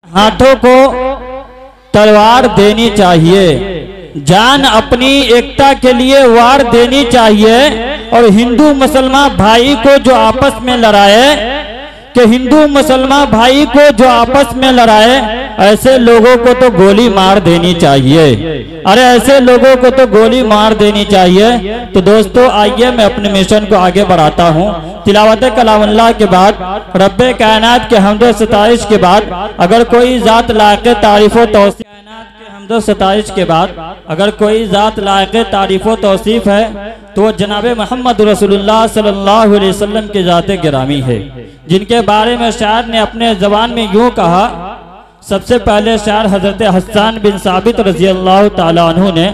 हाथों को तलवार देनी चाहिए, जान अपनी एकता के लिए वार देनी चाहिए। और हिंदू मुसलमान भाई को जो आपस में लड़ाए, कि हिंदू मुसलमान भाई को जो आपस में लड़ाए, ऐसे लोगों को तो गोली मार देनी चाहिए। अरे ऐसे लोगों को तो गोली मार देनी चाहिए। तो दोस्तों आइए मैं अपने मिशन को आगे बढ़ाता हूँ। तिलावत कलामुल्लाह के बाद, रब्बे कायनात के हम्द व सताइश के बाद, अगर कोई ज़ात लायक़ तारीफ़ व तौसीफ़ हम्द व सताइश के बाद अगर कोई ज़ात लायक़ तारीफ़ व तौसीफ़ है तो वो जनाब मोहम्मद रसूलुल्लाह सल्लल्लाहु अलैहि वसल्लम के ज़ात गिरामी है, जिनके बारे में शायर ने अपने ज़बान में यूँ कहा। सबसे पहले शायर हज़रत हस्सान बिन साबित रज़ी अल्लाह ताला अन्हु ने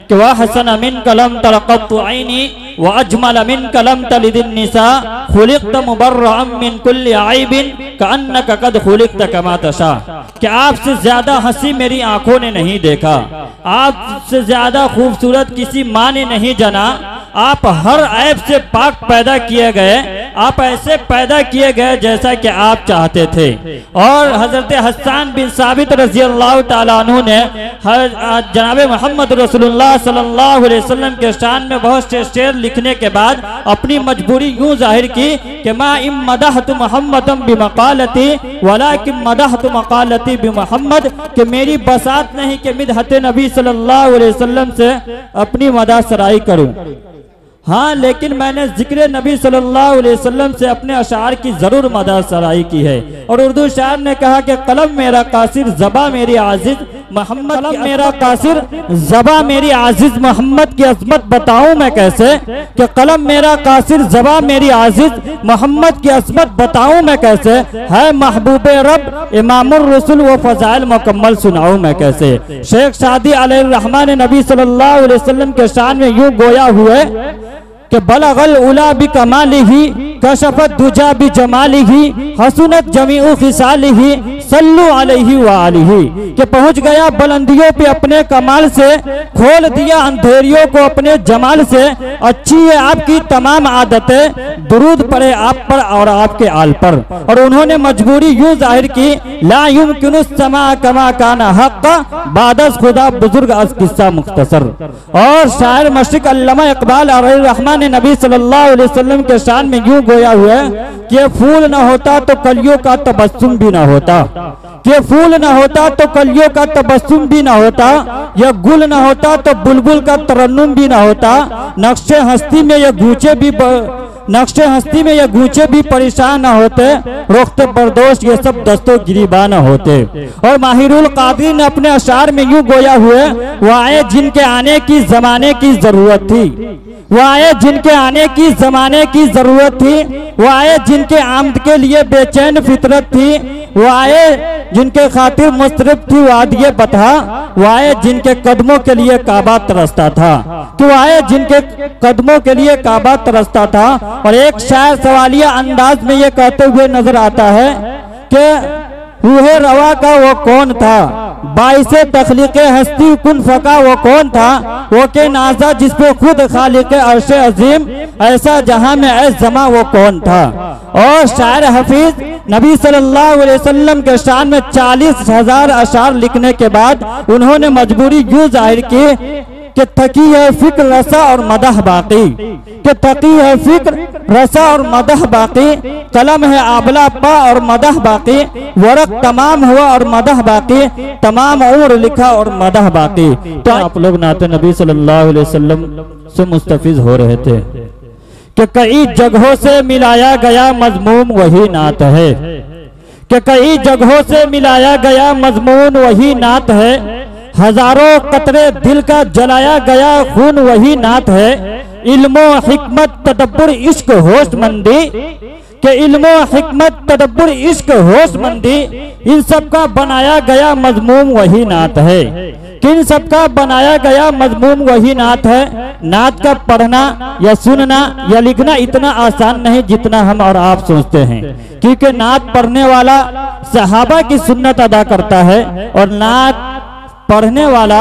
कि वह हसन मिन कलम तरक़्क़तु ऐनी व अजमल मिन कलम तलिदिन निसा खुलिक़्त मुबर्रअम मिन कुल्लि ऐबिन कअन्नक क़द खुलिक़्त कमा तशा। कि आपसे ज्यादा हंसी मेरी आंखों ने नहीं देखा, आपसे ज्यादा खूबसूरत किसी माँ ने नहीं जाना। आप हर ऐब से पाक पैदा किए गए, आप ऐसे पैदा किए गए जैसा कि आप चाहते थे। और हजरत हस्सान बिन साबित रज़ी अल्लाह ताला अन्हु ने जनाब मोहम्मद रसूलुल्लाह सल्लल्लाहु अलैहि वसल्लम के शान में बहुत से शेर लिखने के बाद अपनी मजबूरी यूं जाहिर की कि मा इम मदहतु मुहम्मदम बिमक़ालती वलाकिन मदहतु मक़ालती बिमुहम्मद। कि मेरी बसात नहीं कि मिदहत नबी सल्लल्लाहु अलैहि वसल्लम से अपनी मदह सराई करूं, हाँ लेकिन मैंने जिक्र नबी सल्लल्लाहु अलैहि वसल्लम से अपने अशार की जरूर मदह सराई की है। और उर्दू शायर ने कहा कि कलम मेरा कासिर ज़बा मेरी आजिज़ मोहम्मद, कलम मेरा कासिर ज़बा मेरी आजिज़ मोहम्मद की अज़मत बताऊं मैं कैसे। कि कलम मेरा कासिर ज़बा मेरी आजिज़ मोहम्मद की अज़मत बताऊं मैं कैसे। है महबूबे रब इमामुर रसूल व फ़ज़ाइल मुकम्मल सुनाऊं मैं कैसे। शेख सादी अलैहिर्रहमान ने नबी सल्लल्लाहु अलैहि वसल्लम के शान में यूं गोया हुए कि बलगल उला बि कमालिही कशफत दुजा बि जमालिही हसनत जमीउ खिसालिही सल्लु अलैहि व आलिही। कि पहुंच गया बुलंदियों पे अपने कमाल से, खोल दिया अंधेरियों को अपने जमाल से। अच्छी है आपकी तमाम आदतें, दुरूद पड़े आप पर और आपके आल पर। और उन्होंने मजबूरी यूं जाहिर की, ला युमकिनु समा कमा काना हक़्क़ा बादस खुदा बुजुर्ग अज किस्सा मुख्तसर। और शायर मशरिक अल्लामा इकबाल अलैहिर्रहमान ने नबी सल्लल्लाहु अलैहि वसल्लम के शान में यूं गोया हुआ कि फूल न होता तो कलियों का तबस्सुम भी न होता। कि फूल न होता तो कलियों का तबस्सुम भी न होता, या गुल न होता तो बुलबुल का तरन्नुम भी न होता। नक्शे हस्ती में ये गूंचे भी परेशान न होते, रोख्ते बर्दोश ये सब दस्तों गिरीबा न होते। और माहिरुल कादरी ने अपने अशार में यूं गोया हुए, वो आए जिनके आने की जमाने की जरूरत थी, वो आए जिनके आने की जमाने की जरूरत थी, वो आए जिनके आमद के लिए बेचैन फितरत थी, वो आए जिनके खातिर मुस्तरब थी वादिये बता, वो आए जिनके कदमों के लिए काबा तरसता था। कि वो आए जिनके कदमों के लिए काबा तरसता था। और एक शायर सवालिया अंदाज में ये कहते हुए नजर आता है कि रूहे रवा का वो कौन था, बाइसे तख्लीक़े हस्ती कुन फका वो कौन था। वो के नाजा जिसपे खुद खालिक़े अर्शे अजीम, ऐसा जहां में ऐस जमा वो कौन था। और शायर हफीज नबी सल्लल्लाहु अलैहि वसल्लम के शान में 40,000 अशार लिखने के बाद उन्होंने मजबूरी यूं जाहिर की कि तकी है फिक्र रसा और मदह बाकी। कि तकी है फिक्र रसा और मदह बाकी, कलम है आबला पा और मदह बाकी, वरक तमाम हुआ और मदह बाकी, तमाम उम्र लिखा और मदह बाकी। तो आप लोग नाते नबी सल्लल्लाहु अलैहि वसल्लम से मुस्तफिज हो रहे थे कि कई जगहों से मिलाया गया मजमून वही नात है। कि कई जगहों से मिलाया गया मजमून वही नात है, हजारों कतरे दिल का जलाया गया खून वही नात है। इल्मो हिकमत तदब्बुर इश्क होशमंदी, के इल्मो हिकमत तदब्बुर इश्क होशमंदी, इन सब का बनाया गया मजमूम वही नात है। किन सब का बनाया गया मजमूम वही नात है। नात का पढ़ना या सुनना या लिखना इतना आसान नहीं जितना हम और आप सोचते हैं, क्योंकि नात पढ़ने वाला सहाबा की सुन्नत अदा करता है, और नात पढ़ने वाला,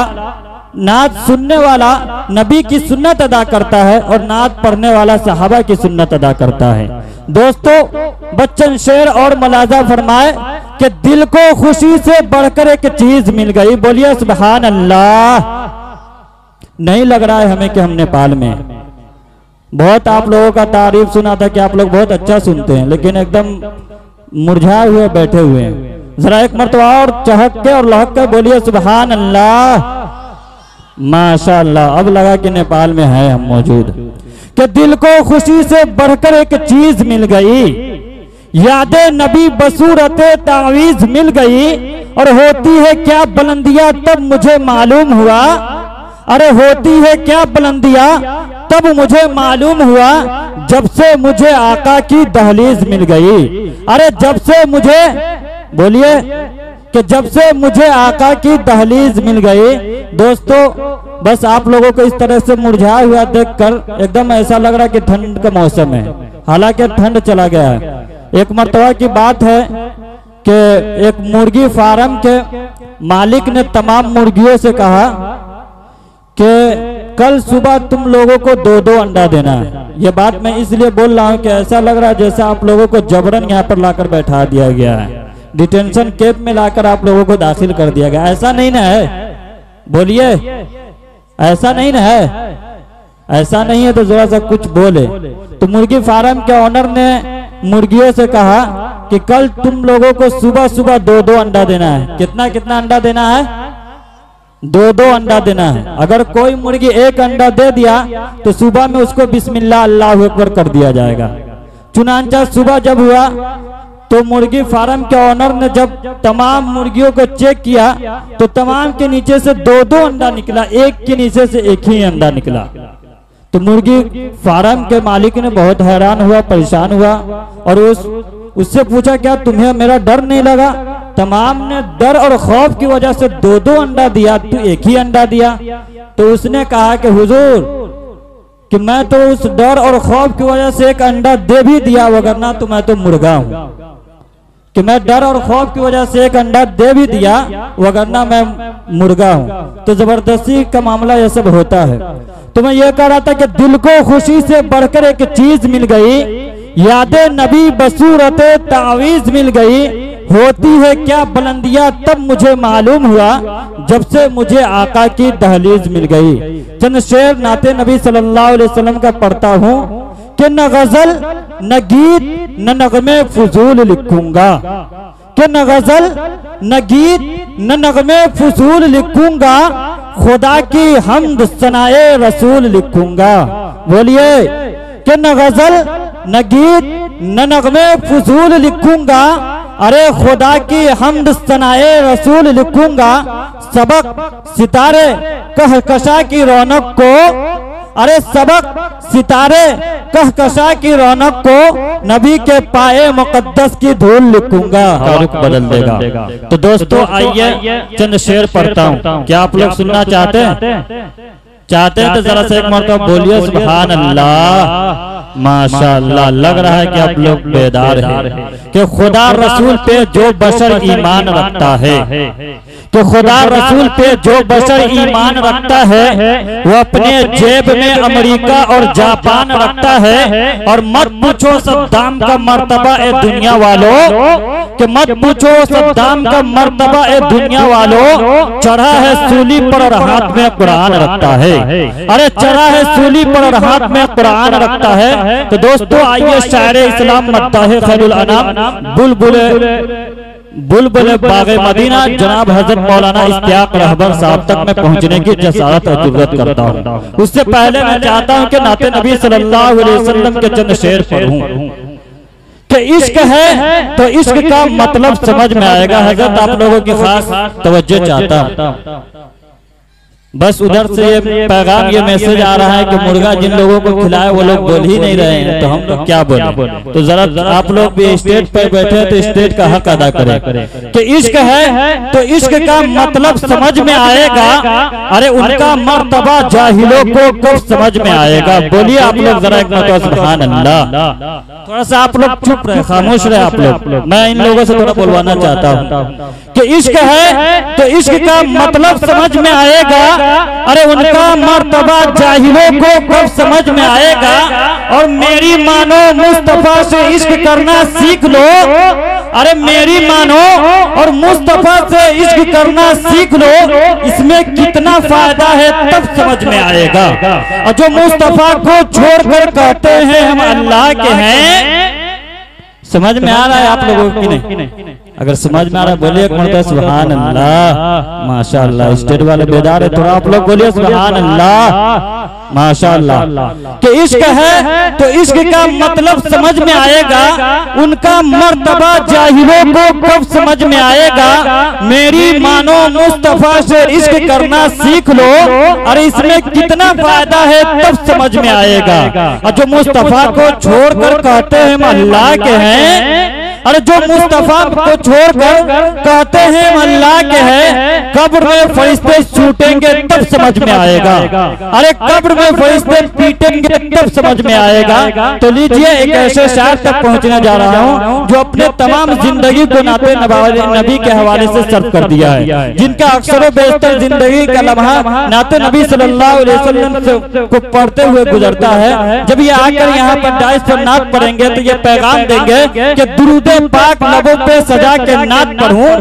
नात सुनने वाला नबी की सुन्नत अदा करता है, और नात पढ़ने वाला सहाबा की सुन्नत अदा करता है। दोस्तों बच्चन शेर और मलाजा फरमाए कि दिल को खुशी से बढ़कर एक चीज मिल गई। बोलिए सुभान अल्लाह। नहीं लग रहा है हमें कि हम नेपाल में। बहुत आप लोगों का तारीफ सुना था कि आप लोग बहुत अच्छा सुनते हैं, लेकिन एकदम मुरझाए हुए बैठे हुए हैं। जरा एक मर्तबा और चहक के और लहक के बोलिए सुभान अल्लाह। माशाअल्लाह, अब लगा कि नेपाल में है हम मौजूद। कि दिल को खुशी से बढ़कर एक चीज मिल गई, यादें नबी बसूरते तावीज मिल गई। और होती है क्या बुलंदियां तब मुझे मालूम हुआ, अरे होती है क्या बुलंदियां तब मुझे मालूम हुआ, जब से मुझे आका की दहलीज मिल गई। अरे जब से मुझे, बोलिए कि जब से मुझे आका की दहलीज मिल गई। दोस्तों बस आप लोगों को इस तरह से मुरझाया हुआ देखकर एकदम ऐसा लग रहा है कि ठंड का मौसम है, हालांकि ठंड चला गया है। एक मर्तबा की बात है कि एक मुर्गी फार्म के मालिक ने तमाम मुर्गियों से कहा कि कल सुबह तुम लोगों को 2-2 अंडा देना है। ये बात मैं इसलिए बोल रहा हूँ कि ऐसा लग रहा है जैसे आप लोगों को जबरन यहाँ पर लाकर बैठा दिया गया है, डिटेंशन कैंप में लाकर आप लोगों को दाखिल कर दिया गया। ऐसा नहीं ना है, बोलिए ऐसा नहीं ना है। ऐसा नहीं है तो जरा सा कुछ बोले। तो मुर्गी फार्म के ऑनर ने मुर्गियों से कहा कि कल तुम लोगों को सुबह सुबह 2-2 अंडा देना है। कितना कितना अंडा देना है? 2-2 अंडा देना है। अगर कोई मुर्गी 1 अंडा दे दिया तो सुबह में उसको बिस्मिल्लाह अल्लाहु अकबर कर दिया जाएगा। चुनांचा सुबह जब हुआ तो मुर्गी फार्म के ऑनर ने जब तमाम मुर्गियों को चेक किया तो तमाम के नीचे से 2-2 अंडा निकला, एक के नीचे से एक ही अंडा निकला। तो मुर्गी फार्म के मालिक ने बहुत हैरान हुआ, परेशान हुआ और उससे पूछा क्या तुम्हें मेरा डर नहीं लगा? तमाम ने डर और खौफ की वजह से 2-2 अंडा दिया, तू एक ही अंडा दिया। तो उसने कहा कि हुजूर कि मैं तो उस डर और खौफ की वजह से 1 अंडा दे भी दिया, वगरना तो मैं तो मुर्गा हूं। कि मैं डर और खौफ की वजह से 1 अंडा दे भी दिया, वगरना मैं मुर्गा हूं। तो जबरदस्ती का मामला यह सब होता है। तो मैं ये कह रहा था कि दिल को खुशी से बढ़कर एक चीज मिल गई, यादें नबी बसूरते तावीज मिल गई। होती है क्या बुलंदियां तब मुझे मालूम हुआ, जब से मुझे आका की दहलीज मिल गई। चंद शेर नाते नबी सल्लल्लाहु अलैहि वसल्लम का पढ़ता हूँ कि न गजल न गीत न नगमे फजूल लिखूंगा, कि न गजल न गीत न नगमे फजूल लिखूंगा, खुदा की हमद सनाए रसूल लिखूंगा। बोलिए कि न गजल न गीत न नगमे फजूल लिखूंगा, अरे खुदा की हमद सनाए रसूल लिखूंगा। सबक सितारे कहकशा की रौनक को, अरे सबक सितारे कहकशा की रौनक को, नबी के पाए मुकद्दस की धूल लिखूंगा। रुख बदल देगा। तो दोस्तों आइए चंद शेर पढ़ता हूँ। क्या आप लोग सुनना चाहते हैं तो जरा से एक मरतबा बोलिए सुभान अल्लाह। माशाअल्लाह, लग रहा है कि आप लोग बेदार हैं कि खुदा रसूल पे जो बशर ईमान रखता है, तो खुदा रसूल पे जो बशर ईमान रखता है वो अपने जेब में अमेरिका और जापान रखता है। और मत पूछो सद्दाम का मर्तबा ए दुनिया वालों, कि मत पूछो सद्दाम का मर्तबा ए दुनिया वालों, चढ़ा है सूली पर और हाथ में कुरान रखता है। अरे चढ़ा है सूली पर और हाथ में कुरान रखता है। तो दोस्तों आइए शायर इस्लाम मद्दाह खैरुल अनाम बुलबुल बाग़े मदीना जनाब हजरत मौलाना इश्तियाक रहबर साहब तक मैं पहुंचने की जसारत और जुर्रत करता हूं। उससे पहले मैं चाहता हूं कि नाते नबी सल्लल्लाहु अलैहि वसल्लम के चंद शेर पढ़ूं कि इश्क है तो इश्क का मतलब समझ में आएगा। हजरत आप लोगों की खास तवज्जो चाहता हूं। बस उधर से ये पैगाम, ये मैसेज आ रहा है कि मुर्गा जिन लोगों को खिलाए वो लोग बोल ही नहीं रहे हैं, तो हम लोग क्या बोले? तो जरा आप लोग भी स्टेज पर बैठे हैं तो स्टेज का हक अदा करें कि इश्क है तो इश्क का मतलब समझ में आएगा। अरे उनका मर्तबा जाहिलों को कब समझ में आएगा? बोलिए आप लोग जरा एक मरतबा सुभान अल्लाह। थोड़ा सा आप लोग चुप रहे, खामोश रहे आप लोग। मैं इन लोगों से थोड़ा बोलवाना चाहता हूँ कि इश्क है तो इश्क का मतलब समझ में आएगा। अरे उनका मर्तबा जाहिलों को कब समझ में आएगा? और मेरी मानो मुस्तफा से इश्क करना सीख लो। अरे मेरी मानो और मुस्तफा से इश्क करना सीख लो, इसमें कितना फायदा है तब समझ में आएगा। और जो मुस्तफा को छोड़कर कहते हैं हम अल्लाह के हैं, समझ में आ रहा है आप लोगों की नहीं? अगर समझ में आ रहा है बोलिए एक मरतबा सुभान अल्लाह। माशाअल्लाह स्टेट वाले बेदार है, थोड़ा आप लोग बोलिए सुभान अल्लाह माशाअल्लाह। कि इश्क है तो इश्क का मतलब समझ में आएगा, उनका मर्तबा जाहिलों को कब समझ में आएगा। मेरी मानो मुस्तफा से इश्क करना सीख लो, और इसमें कितना फायदा है तब समझ में आएगा। और जो मुस्तफा को छोड़कर कहते हैं हम अल्लाह के हैं, अरे जो मुस्तफा को छोड़कर कहते हैं हम अल्लाह के हैं, कब्र में फरिश्ते छूटेंगे तब समझ में आएगा। अरे कब्र में फरिश्ते पीटेंगे तब समझ में आएगा। तो लीजिए एक ऐसे शायर तक पहुंचने जा रहा हूं जो अपने तमाम जिंदगी को नाते नबी के हवाले से सर्व कर दिया है, जिनका अक्सर बेशतर जिंदगी का लम्हा नाते नबी सल्लल्लाहु अलैहि वसल्लम को पढ़ते हुए गुजरता है। जब ये आकर यहाँ पर डाइस पर नात पढ़ेंगे तो ये पैगाम देंगे कि दुरूद पाक लबों पे सजा के नात पढ़ूं,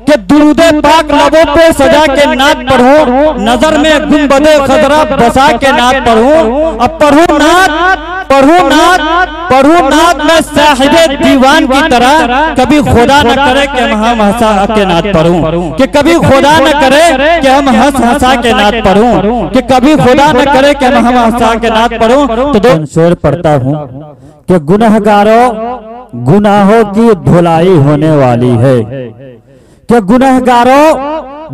कि दुरूद पाक लबों पे सजा के नात पढ़ूं, नजर में गुंबदे खजरा बसा के नात पढ़ूं। अब पढ़ूं नात मैं साहिबे दीवान की तरह, कभी खुदा न करे कि हम हंसा के नात पढ़ूं, कि कभी खुदा न करे कि हम हंसा के नात पढ़ूं, कि कभी खुदा न करे कि हम हंसा के नात पढ़ूं। तो दो शेर पढ़ता हूं कि गुनहगारों गुनाहों की धुलाई होने वाली है, कि गुनहगारों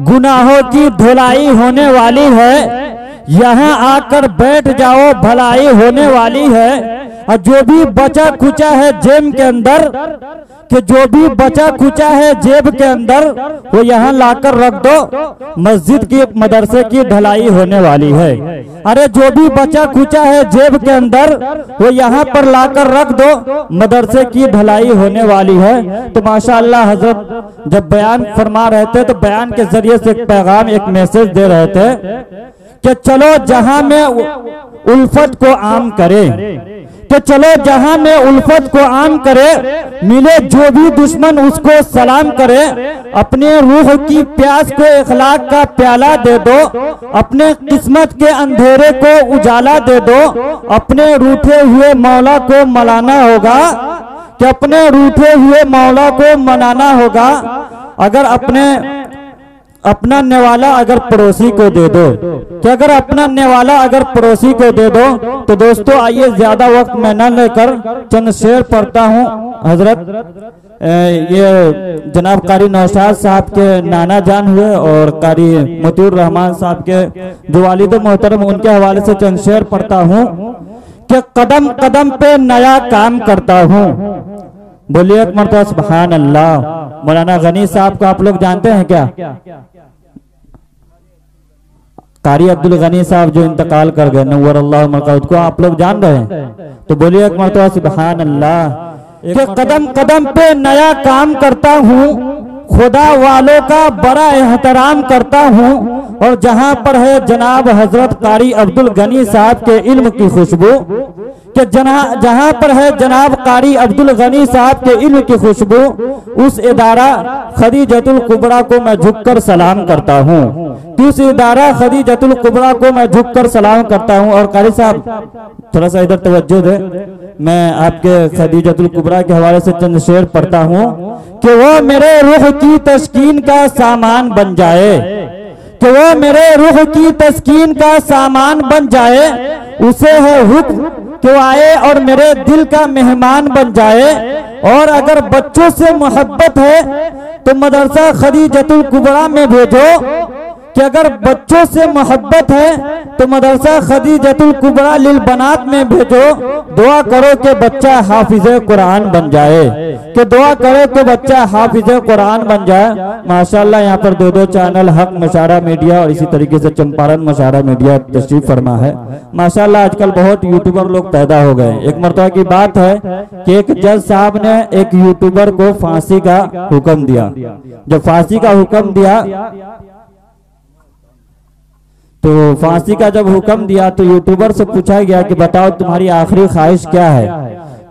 गुनाहों की धुलाई होने वाली है, यहाँ आकर बैठ जाओ भलाई होने वाली है। और जो भी बचा खुचा है जेब के अंदर, कि जो भी बचा खुचा है जेब के अंदर, वो यहाँ लाकर रख दो, मस्जिद की मदरसे की ढलाई होने वाली है। अरे जो भी बचा खुचा है जेब के अंदर, वो यहाँ पर लाकर रख दो, मदरसे की ढलाई होने वाली है। तो माशाअल्लाह हजरत जब बयान फरमा रहे थे तो बयान के जरिए से एक पैगाम, एक मैसेज दे रहे थे कि चलो जहां में उल्फत को आम करे, तो चलो जहां में उल्फत को आम करे, मिले जो भी दुश्मन उसको सलाम करे, अपने रूह की प्यास को इखलाक का प्याला दे दो, अपने किस्मत के अंधेरे को उजाला दे दो, अपने रूठे हुए मौला को मनाना होगा, कि अपने रूठे हुए मौला को मनाना होगा। अगर अपना नेवाला अगर पड़ोसी को दे दो, कि अगर अपना नेवाला अगर पड़ोसी को दे दो। तो दोस्तों आइए ज्यादा वक्त मैं न लेकर चंद शेर पढ़ता हूँ। हजरत ये जनाब कारी नौशाद साहब के नाना जान हुए और कारी मतीउर रहमान साहब के जो वालिद मोहतरम, उनके हवाले से चंद शेर पढ़ता हूँ कि कदम कदम पे नया काम करता हूँ। बोलिए एक मरतबा सुभान अल्लाह। मौलाना गनी साहब को आप लोग जानते हैं क्या? कारी अब्दुल गनी साहब जो इंतकाल कर गए, नव्वर अल्लाह मरकात को आप लोग जान रहे हैं? तो बोलिए एक मरतबा सुभान अल्लाह। कि कदम कदम पे नया काम करता हूँ, खुदा वालों का बड़ा एहतराम करता हूँ, और जहाँ पर है जनाब हजरत कारी अब्दुल गनी साहब के इल्म की खुशबू, कि जहाँ पर है जनाब कारी अब्दुल गनी साहब के इल्म की खुशबू, उस इदारा खदीजतुल कुबरा को मैं झुककर सलाम करता हूँ, उस इदारा खदीजतुल कुबरा को मैं झुककर सलाम करता हूँ। और कारी साहब थोड़ा सा इधर तवज्जो दे, मैं आपके खदीजतुल कुबरा के हवाले से चंद शेर पढ़ता हूँ कि वो मेरे रूह की तस्कीन का सामान बन जाए, कि वो मेरे रूह की तस्कीन का सामान बन जाए, उसे है हुक्म कि आए और मेरे दिल का मेहमान बन जाए। और अगर बच्चों से मोहब्बत है तो मदरसा खदीजतुल कुबरा में भेजो, कि अगर बच्चों से मोहब्बत है तो मदरसा खदीजतुल कुबरा लिल बनात में भेजो। दुआ करो कि बच्चा हाफिज़े कुरान बन जाए, कि दुआ करो कि बच्चा हाफिज़े कुरान बन जाए। माशाअल्लाह यहाँ पर दो चैनल हक मशारा मीडिया और इसी तरीके से चंपारण मशारा मीडिया तशरीफ फरमा है। माशाअल्लाह आजकल बहुत यूट्यूबर लोग पैदा हो गए। एक मरतबा की बात है कि एक जज साहब ने एक यूट्यूबर को फांसी का हुक्म दिया। जब फांसी का हुक्म दिया तो फांसी का जब हुक्म दिया तो यूट्यूबर से पूछा गया कि बताओ तुम्हारी आखिरी ख्वाहिश क्या है?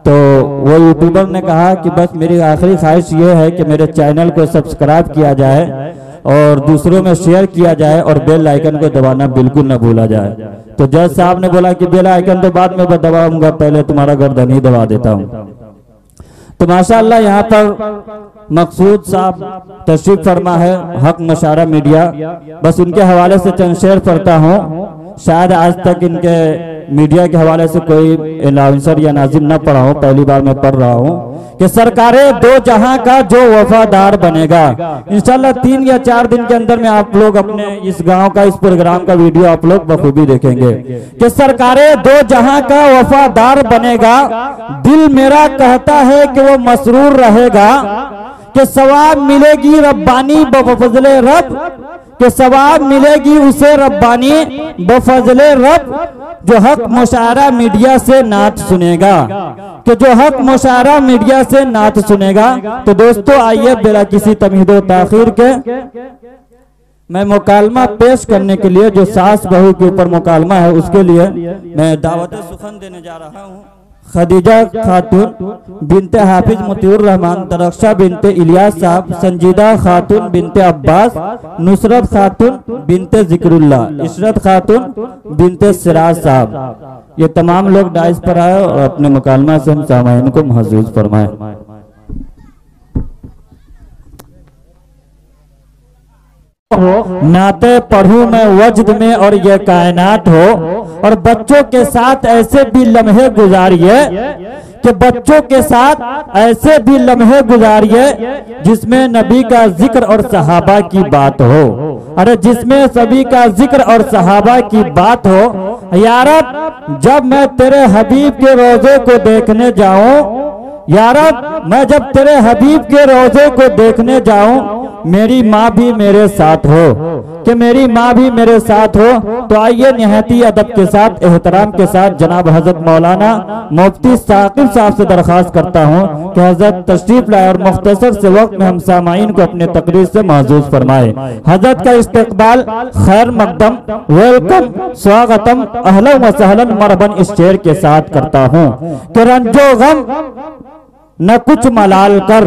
तो वो यूट्यूबर ने कहा कि बस मेरी आखिरी ख्वाहिश ये है कि मेरे चैनल को सब्सक्राइब किया जाए और दूसरों में शेयर किया जाए और बेल आइकन को दबाना बिल्कुल न भूला जाए। तो जज साहब ने बोला कि बेल आइकन तो बाद में दबाऊंगा, पहले तुम्हारा गर्दन ही दबा देता हूँ। तो माशाअल्लाह यहाँ पर मकसूद साहब तशरीफ फरमा है, हक मशारा मीडिया, बस उनके हवाले से चंद शेर पढ़ता हूँ। शायद आज तक इनके मीडिया के हवाले से कोई अनाउंसर या नाज़िम न पढ़ा हूँ, पहली बार मैं पढ़ रहा हूँ कि सरकारे दो जहां का जो वफादार बनेगा। इंशाल्लाह 3 या 4 दिन के अंदर में आप लोग अपने इस गांव का, इस प्रोग्राम का वीडियो आप लोग बखूबी देखेंगे कि सरकारे दो जहां का वफादार बनेगा। दिल मेरा कहता है कि वो मसरूर रहेगा, कि सवाब मिलेगी रब्बानी बफजले रब, कि सवाब मिलेगी उसे रब्बानी बफजले रब, जो हक मुशायरा मीडिया से नात सुनेगा, कि जो हक मुशायरा मीडिया से नात सुनेगा। तो दोस्तों आइए बिना किसी तमीदो ताखीर के मैं मुकालमा पेश करने के लिए, जो सास बहू के ऊपर मुकालमा है, उसके लिए मैं दावत सुखन देने जा रहा हूँ। खदीजा खातून बिनते हाफिज मुतीउर रहमान, तरक्शा बिनते इलियास साहब, संजीदा खातून बिनते अब्बास, नुसरत खातून बिनते जिक्रुल्लाह, इशरत खातून बिनते सिराज साहब, ये तमाम लोग डाइस पर आए और अपने मुकालमा से हम सामाइन को महसूस फरमाए। नाते पढ़ूं मैं वजद में और ये कायनात हो, और बच्चों के साथ ऐसे भी लम्हे गुजारिए, कि बच्चों के साथ ऐसे भी लम्हे गुजारिए जिसमें नबी का जिक्र और सहाबा की बात हो। अरे जिसमें सभी का जिक्र और सहाबा की बात हो। या रब जब मैं तेरे हबीब के रोजे को देखने जाऊं, या रब मैं जब तेरे हबीब के रोजे को देखने जाऊं, मेरी माँ भी मेरे साथ हो, कि मेरी माँ भी मेरे साथ हो। तो आइए निहायती अदब के साथ, एहतराम के साथ जनाब हजरत मौलाना मुफ्ती साकिब साहब से दरख्वास्त करता हूँ कि हजरत तशरीफ लाए और मुख्तसर से वक्त में हम सामाइन को अपने तकरीर से महजूज फरमाए। हजरत का इस्तकबाल खैर मकदम, वेलकम, स्वागतम, अहलन व सहलन मरहबन इस शेर के साथ करता हूँ कि रंजो गम न कुछ मलाल कर,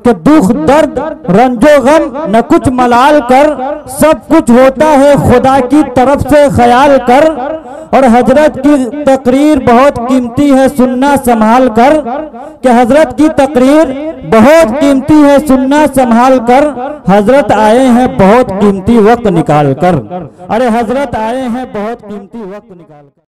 कि दुख दर्द रंजो गम न कुछ मलाल कर, सब कुछ होता है खुदा की तरफ से ख्याल कर। और हजरत की तकरीर बहुत कीमती है सुनना संभाल कर, कि हजरत की तकरीर बहुत कीमती है सुनना संभाल कर। हजरत आए हैं बहुत कीमती वक्त निकाल कर, अरे हजरत आए हैं बहुत कीमती वक्त निकाल कर।